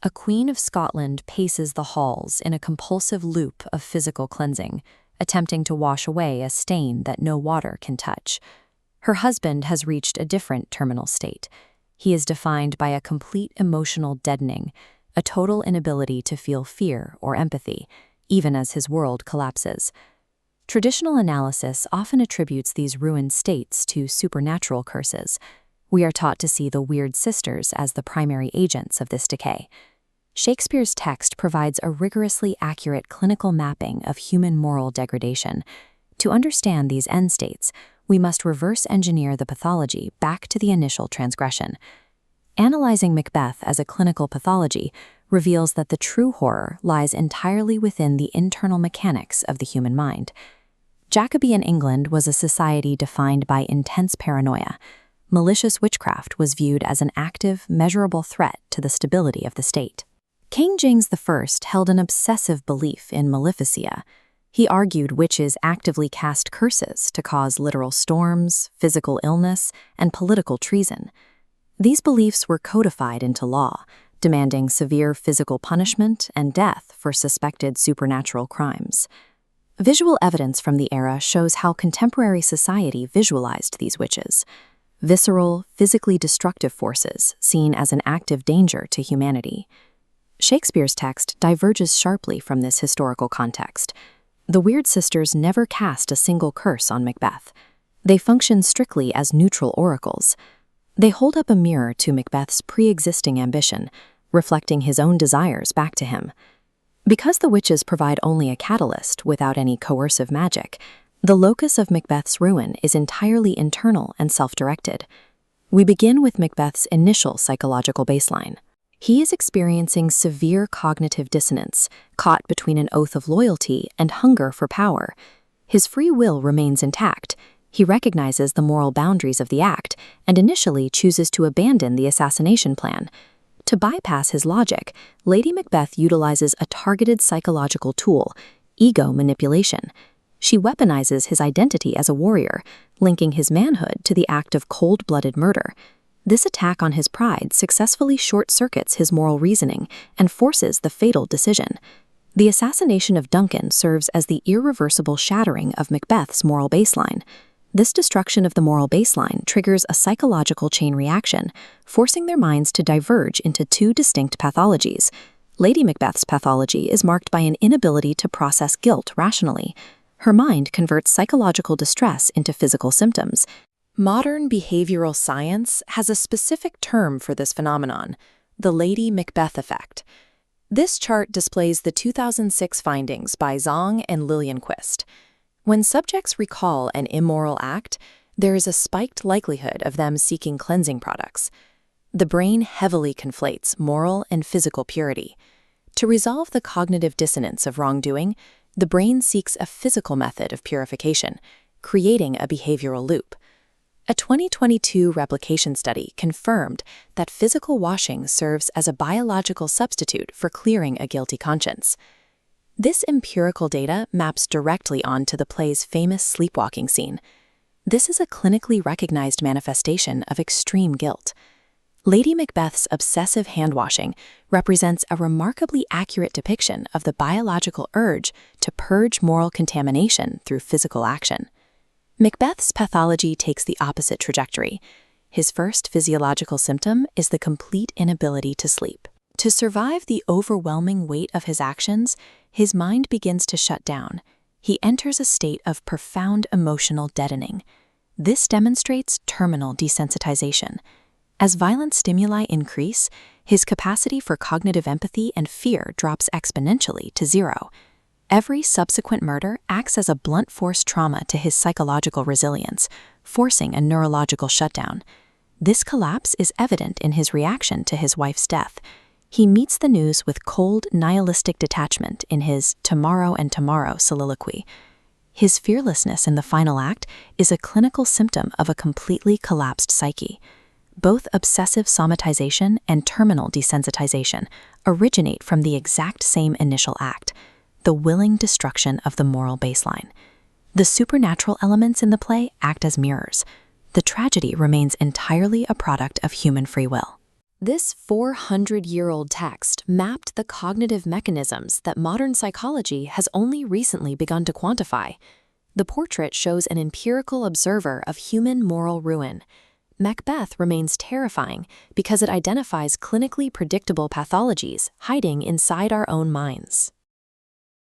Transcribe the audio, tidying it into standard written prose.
A Queen of Scotland paces the halls in a compulsive loop of physical cleansing, attempting to wash away a stain that no water can touch. Her husband has reached a different terminal state. He is defined by a complete emotional deadening, a total inability to feel fear or empathy, even as his world collapses. Traditional analysis often attributes these ruined states to supernatural curses. We are taught to see the weird sisters as the primary agents of this decay. Shakespeare's text provides a rigorously accurate clinical mapping of human moral degradation. To understand these end states, we must reverse engineer the pathology back to the initial transgression. Analyzing Macbeth as a clinical pathology reveals that the true horror lies entirely within the internal mechanics of the human mind. Jacobean England was a society defined by intense paranoia. Malicious witchcraft was viewed as an active, measurable threat to the stability of the state. King James I held an obsessive belief in maleficia. He argued witches actively cast curses to cause literal storms, physical illness, and political treason. These beliefs were codified into law, demanding severe physical punishment and death for suspected supernatural crimes. Visual evidence from the era shows how contemporary society visualized these witches. Visceral, physically destructive forces seen as an active danger to humanity. Shakespeare's text diverges sharply from this historical context. The Weird Sisters never cast a single curse on Macbeth. They function strictly as neutral oracles. They hold up a mirror to Macbeth's pre-existing ambition, reflecting his own desires back to him. Because the witches provide only a catalyst without any coercive magic, the locus of Macbeth's ruin is entirely internal and self-directed. We begin with Macbeth's initial psychological baseline. He is experiencing severe cognitive dissonance, caught between an oath of loyalty and hunger for power. His free will remains intact. He recognizes the moral boundaries of the act and initially chooses to abandon the assassination plan. To bypass his logic, Lady Macbeth utilizes a targeted psychological tool, ego manipulation. She weaponizes his identity as a warrior, linking his manhood to the act of cold-blooded murder. This attack on his pride successfully short-circuits his moral reasoning and forces the fatal decision. The assassination of Duncan serves as the irreversible shattering of Macbeth's moral baseline. This destruction of the moral baseline triggers a psychological chain reaction, forcing their minds to diverge into two distinct pathologies. Lady Macbeth's pathology is marked by an inability to process guilt rationally. Her mind converts psychological distress into physical symptoms. Modern behavioral science has a specific term for this phenomenon, the Lady Macbeth effect. This chart displays the 2006 findings by Zong and Lillienquist. When subjects recall an immoral act, there is a spiked likelihood of them seeking cleansing products. The brain heavily conflates moral and physical purity. To resolve the cognitive dissonance of wrongdoing, the brain seeks a physical method of purification, creating a behavioral loop. A 2022 replication study confirmed that physical washing serves as a biological substitute for clearing a guilty conscience. This empirical data maps directly onto the play's famous sleepwalking scene. This is a clinically recognized manifestation of extreme guilt. Lady Macbeth's obsessive hand-washing represents a remarkably accurate depiction of the biological urge to purge moral contamination through physical action. Macbeth's pathology takes the opposite trajectory. His first physiological symptom is the complete inability to sleep. To survive the overwhelming weight of his actions, his mind begins to shut down. He enters a state of profound emotional deadening. This demonstrates terminal desensitization. As violent stimuli increase, his capacity for cognitive empathy and fear drops exponentially to zero. Every subsequent murder acts as a blunt force trauma to his psychological resilience, forcing a neurological shutdown. This collapse is evident in his reaction to his wife's death. He meets the news with cold, nihilistic detachment in his "tomorrow and tomorrow" soliloquy. His fearlessness in the final act is a clinical symptom of a completely collapsed psyche. Both obsessive somatization and terminal desensitization originate from the exact same initial act, the willing destruction of the moral baseline. The supernatural elements in the play act as mirrors. The tragedy remains entirely a product of human free will. This 400-year-old text mapped the cognitive mechanisms that modern psychology has only recently begun to quantify. The portrait shows an empirical observer of human moral ruin. Macbeth remains terrifying because it identifies clinically predictable pathologies hiding inside our own minds.